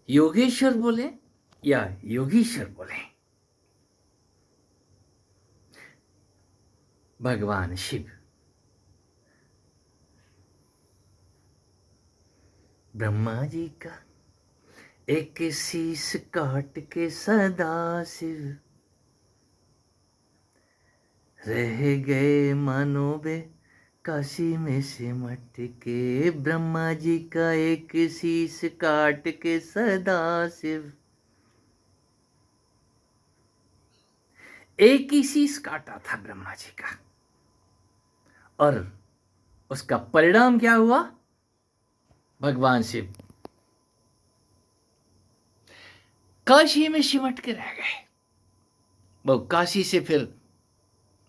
योगेश्वर बोले या योगीश्वर बोले, भगवान शिव ब्रह्मा जी का एक शीश काट के सदा शिव रह गए मानो बे काशी में सिमट के। ब्रह्मा जी का एक शीश काट के सदा शिव, एक ही शीश काटा था ब्रह्मा जी का, और उसका परिणाम क्या हुआ? भगवान शिव काशी में सिमट के रह गए। वो काशी से फिर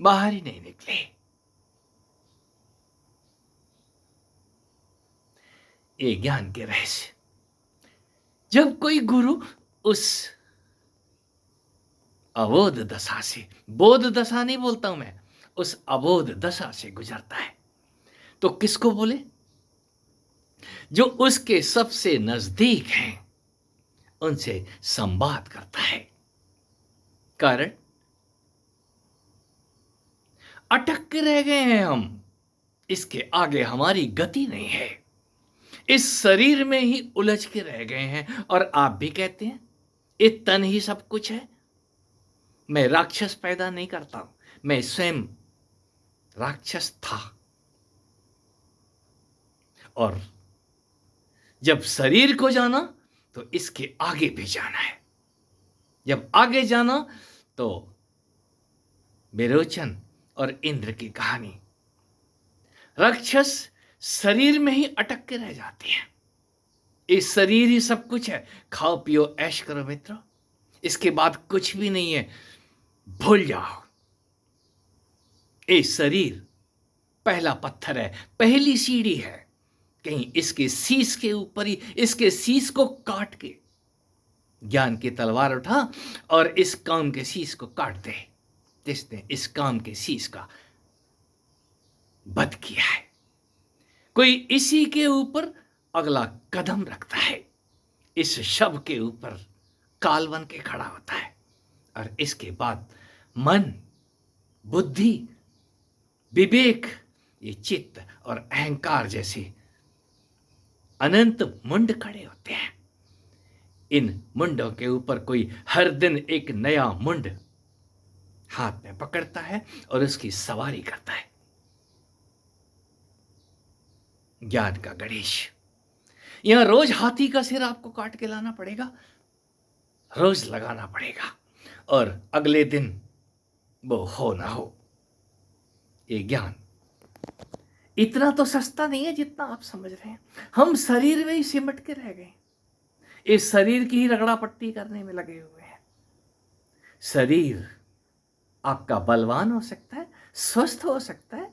बाहर ही नहीं निकले। ये ज्ञान के रहस्य। जब कोई गुरु उस अबोध दशा से, बोध दशा नहीं बोलता हूं मैं, उस अबोध दशा से गुजरता है, तो किसको बोले? जो उसके सबसे नजदीक हैं उनसे संवाद करता है। कारण अटक के रह गए हैं हम, इसके आगे हमारी गति नहीं है, इस शरीर में ही उलझ के रह गए हैं। और आप भी कहते हैं ये तन ही सब कुछ है। मैं राक्षस पैदा नहीं करता हूं, मैं स्वयं राक्षस था, और जब शरीर को जाना तो इसके आगे भी जाना है। जब आगे जाना तो विरोचन और इंद्र की कहानी। राक्षस शरीर में ही अटक के रह जाते हैं। इस शरीर ही सब कुछ है, खाओ पियो ऐश करो मित्रों, इसके बाद कुछ भी नहीं है, भूल जाओ। ये शरीर पहला पत्थर है, पहली सीढ़ी है। कहीं इसके शीश के ऊपर ही, इसके शीश को काट के ज्ञान की तलवार उठा और इस काम के शीश को काट दे, जिसने इस काम के शीश का वध किया है। कोई इसी के ऊपर अगला कदम रखता है, इस शव के ऊपर काल बन के खड़ा होता है, और इसके बाद मन, बुद्धि, विवेक, ये चित्त और अहंकार जैसे अनंत मुंड खड़े होते हैं। इन मुंडों के ऊपर कोई हर दिन एक नया मुंड हाथ में पकड़ता है और उसकी सवारी करता है। ज्ञान का गणेश। यहां रोज हाथी का सिर आपको काट के लाना पड़ेगा, रोज लगाना पड़ेगा, और अगले दिन वो हो ना हो। ये ज्ञान इतना तो सस्ता नहीं है जितना आप समझ रहे हैं। हम शरीर में ही सिमट के रह गए, इस शरीर की ही रगड़ा पट्टी करने में लगे हुए हैं। शरीर आपका बलवान हो सकता है, स्वस्थ हो सकता है,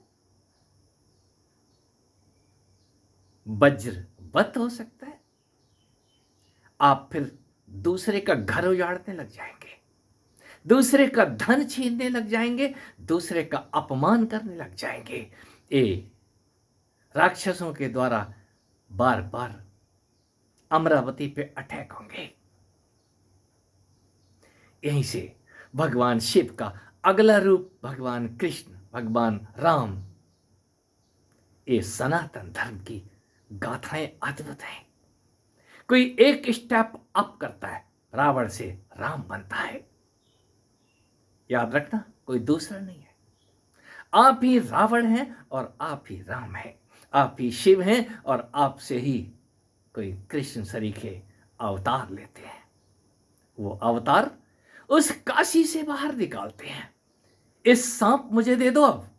वज्रवत हो सकता है, आप फिर दूसरे का घर उजाड़ने लग जाएंगे, दूसरे का धन छीनने लग जाएंगे, दूसरे का अपमान करने लग जाएंगे। ये राक्षसों के द्वारा बार बार अमरावती पे अटैक होंगे। यहीं से भगवान शिव का अगला रूप भगवान कृष्ण, भगवान राम। ये सनातन धर्म की गाथाएं अद्भुत हैं। कोई एक स्टेप अप करता है, रावण से राम बनता है। याद रखना, कोई दूसरा नहीं है। आप ही रावण हैं और आप ही राम हैं, आप ही शिव हैं और आपसे ही कोई कृष्ण सरीखे अवतार लेते हैं। वो अवतार उस काशी से बाहर निकालते हैं। इस सांप मुझे दे दो अब,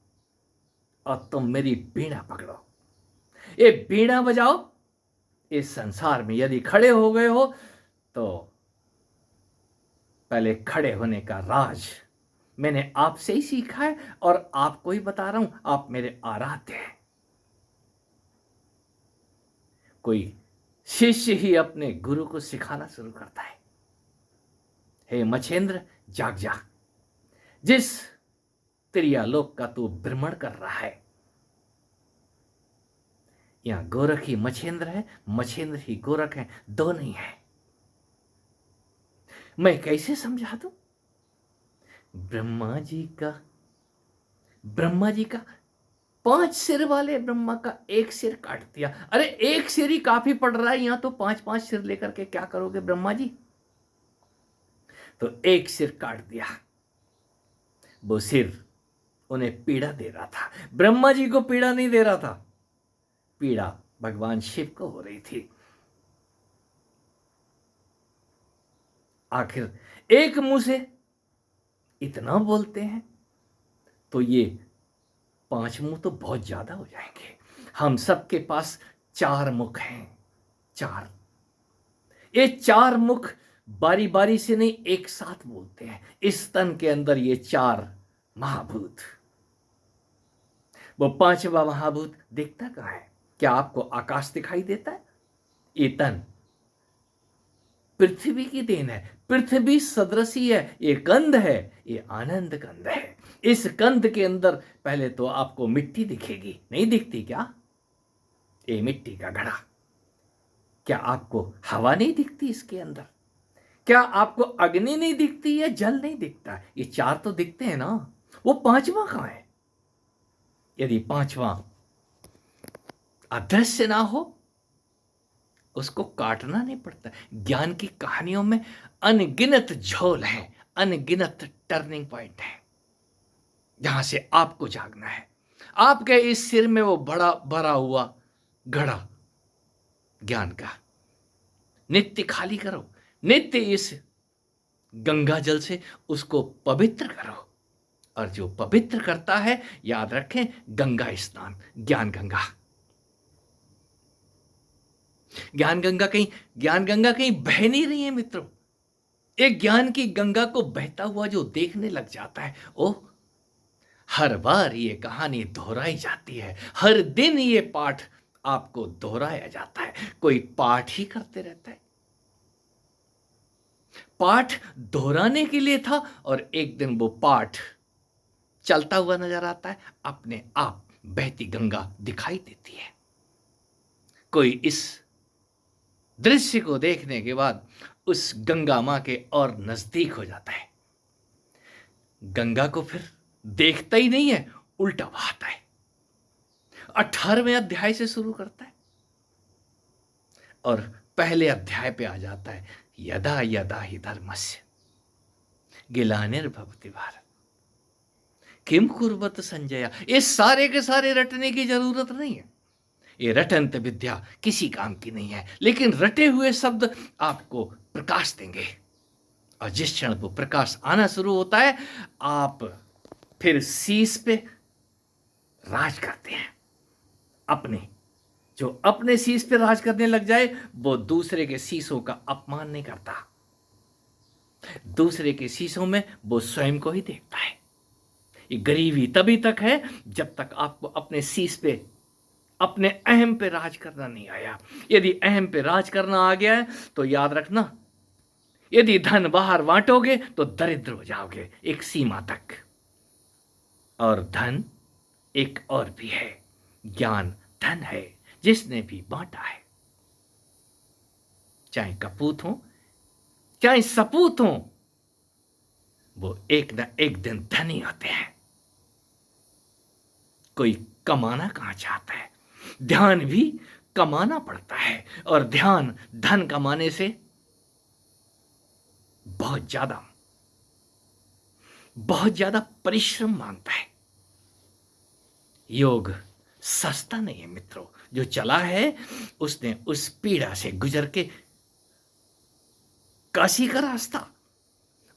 और तुम मेरी बीड़ा पकड़ो, ये बीड़ा बजाओ। इस संसार में यदि खड़े हो गए हो तो पहले खड़े होने का राज मैंने आपसे ही सीखा है, और आपको ही बता रहा हूं, आप मेरे आराध्य हैं। कोई शिष्य ही अपने गुरु को सिखाना शुरू करता है। हे मछेंद्र, जाग जा, जिस त्रियालोक का तू भ्रमण कर रहा है, यहां गोरख ही मछेंद्र है, मछेंद्र ही गोरख है, दो नहीं है। मैं कैसे समझा दूं? ब्रह्मा जी का ब्रह्मा जी का 5 सिर वाले ब्रह्मा का एक सिर काट दिया। अरे एक सिर ही काफी पड़ रहा है, यहां तो 5-5 सिर लेकर के क्या करोगे ब्रह्मा जी? तो एक सिर काट दिया। वो सिर उन्हें पीड़ा दे रहा था, ब्रह्मा जी को पीड़ा नहीं दे रहा था, पीड़ा भगवान शिव को हो रही थी। आखिर एक मुंह से इतना बोलते हैं तो ये 5 मुंह तो बहुत ज्यादा हो जाएंगे। हम सबके पास 4 मुख हैं, 4। ये 4 मुख बारी बारी से नहीं, एक साथ बोलते हैं। इस तन के अंदर ये 4 महाभूत, वो 5वां महाभूत दिखता कहां है? क्या आपको आकाश दिखाई देता है? ये तन पृथ्वी की देन है, पृथ्वी सदृश ही है। ये कंद है, ये आनंद कंद है। इस कंद के अंदर पहले तो आपको मिट्टी दिखेगी, नहीं दिखती क्या? ये मिट्टी का घड़ा। क्या आपको हवा नहीं दिखती इसके अंदर? क्या आपको अग्नि नहीं दिखती या जल नहीं दिखता? ये 4 तो दिखते हैं ना, वो 5वां कहां है? यदि 5वां अदृश्य ना हो, उसको काटना नहीं पड़ता। ज्ञान की कहानियों में अनगिनत झोल हैं, अनगिनत टर्निंग पॉइंट हैं, जहां से आपको जागना है। आपके इस सिर में वो बड़ा भरा हुआ घड़ा ज्ञान का नित्य खाली करो, नित्य इस गंगा जल से उसको पवित्र करो। और जो पवित्र करता है, याद रखें, गंगा स्नान, ज्ञान गंगा। ज्ञान गंगा कहीं बह नहीं रही है मित्रों। एक ज्ञान की गंगा को बहता हुआ जो देखने लग जाता है, ओ हर बार ये कहानी दोहराई जाती है, हर दिन ये पाठ आपको दोहराया जाता है। कोई पाठ ही करते रहता है। पाठ दोहराने के लिए था, और एक दिन वो पाठ चलता हुआ नजर आता है, अपने आप बहती गंगा दिखाई देती है। कोई इस दृश्य को देखने के बाद उस गंगा मां के और नजदीक हो जाता है। गंगा को फिर देखता ही नहीं है, उल्टा बहाता है। 18वें अध्याय से शुरू करता है और पहले अध्याय पे आ जाता है, यदा यदा हि धर्मस्य ग्लानिर्भवति भारत किम कुर्वत संजय। ये सारे के सारे रटने की जरूरत नहीं है। ये रटंत विद्या किसी काम की नहीं है, लेकिन रटे हुए शब्द आपको प्रकाश देंगे। और जिस क्षण वो प्रकाश आना शुरू होता है, आप फिर शीश पे राज करते हैं। जो अपने शीश पे राज करने लग जाए, वो दूसरे के शीशों का अपमान नहीं करता। दूसरे के शीशों में वो स्वयं को ही देखता है। ये गरीबी तभी तक है जब तक आपको अपने शीश पे, अपने अहम पे राज करना नहीं आया। यदि अहम पे राज करना आ गया है तो याद रखना, यदि धन बाहर बांटोगे तो दरिद्र हो जाओगे एक सीमा तक। और धन एक और भी है, ज्ञान धन है जिसने भी बांटा है। चाहे कपूत हो, चाहे सपूत हो, वो एक न एक दिन धनी होते हैं। कोई कमाना कहां चाहता है? ध्यान भी कमाना पड़ता है, और ध्यान धन कमाने से बहुत ज्यादा परिश्रम मांगता है। योग सस्ता नहीं है मित्रों। जो चला है उसने उस पीड़ा से गुजर के काशी का रास्ता,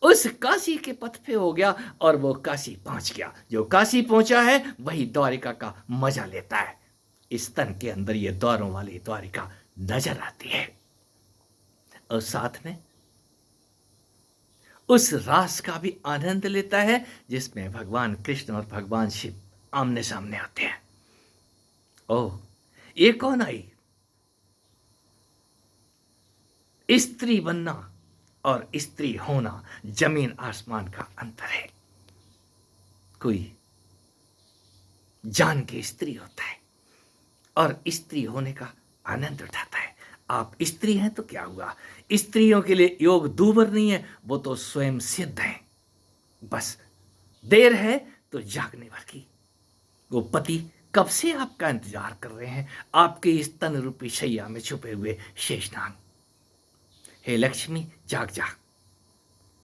उस काशी के पथ पे हो गया और वो काशी पहुंच गया। जो काशी पहुंचा है वही द्वारिका का मजा लेता है। इस तन के अंदर ये द्वारों वाली द्वारिका नजर आती है, और साथ में उस रास का भी आनंद लेता है जिसमें भगवान कृष्ण और भगवान शिव आमने सामने आते हैं। ओह, ये कौन आई? स्त्री बनना और स्त्री होना जमीन आसमान का अंतर है। कोई जान के स्त्री होता है और स्त्री होने का आनंद उठाता है। आप स्त्री हैं तो क्या हुआ, स्त्रियों के लिए योग दूभर नहीं है, वो तो स्वयं सिद्ध है। बस देर है तो जागने भर की। वो पति कब से आपका इंतजार कर रहे हैं, आपके इस तन रूपी शैया में छुपे हुए शेषनाग। हे लक्ष्मी, जाग जाग।